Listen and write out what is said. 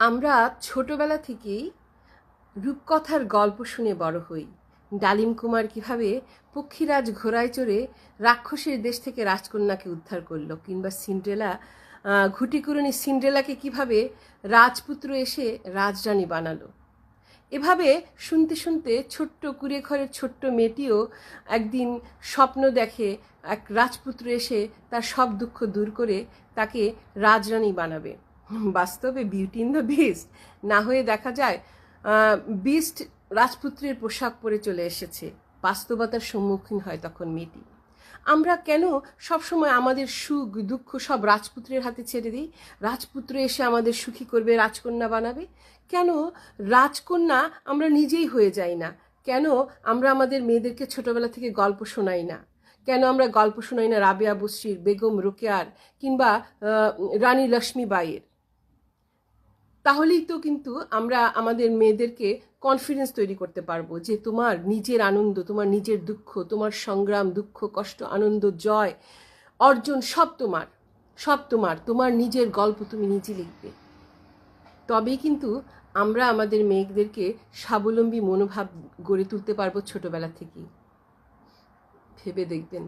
আমরা ছোটবেলা থেকেই রূপকথার গল্প শুনে বড় হই। ডালিম কুমার কিভাবে পক্ষীরাজ ঘোড়ায় চড়ে রাক্ষসের দেশ থেকে রাজকন্যাকে উদ্ধার করলো, কিংবা সিন্ড্রেলা ঘুটিকুরুনি সিন্ড্রেলাকে কিভাবে রাজপুত্র এসে রাজরানী বানালো। এভাবে শুনতে শুনতে ছোট্ট কুড়ে ঘরের ছোট্ট মেয়েটিও একদিন স্বপ্ন দেখে এক রাজপুত্র এসে তার সব দুঃখ দূর করে তাকে রাজরানী বানাবে। বাস্তবে বিউটি ইন দ্য বিস্ট না হয়ে দেখা যায় বিস্ট রাজপুত্রের পোশাক পরে চলে এসেছে। বাস্তবতার সম্মুখীন হয় তখন মেয়েটি। আমরা কেন সবসময় আমাদের সুখ দুঃখ সব রাজপুত্রের হাতে ছেড়ে দিই? রাজপুত্র এসে আমাদের সুখী করবে, রাজকন্যা বানাবে। কেন রাজকন্যা আমরা নিজেই হয়ে যাই না? কেন আমরা আমাদের মেয়েদেরকে ছোটবেলা থেকে গল্প শোনাই না? কেন আমরা গল্প শোনাই না রাবেয়া বসরির, বেগম রোকেয়ার, কিংবা রানী লক্ষ্মীবাইয়ের? তাহলেই তো কিন্তু আমরা আমাদের মেয়েদেরকে কনফিডেন্স তৈরি করতে পারবো যে তোমার নিজের আনন্দ, তোমার নিজের দুঃখ, তোমার সংগ্রাম, দুঃখ, কষ্ট, আনন্দ, জয়, অর্জন সব তোমার, সব তোমার। তোমার নিজের গল্প তুমি নিজে লিখবে। তবেই কিন্তু আমরা আমাদের মেয়েদেরকে স্বাবলম্বী মনোভাব গড়ে তুলতে পারবো ছোটবেলা থেকেই। ভেবে দেখবেন।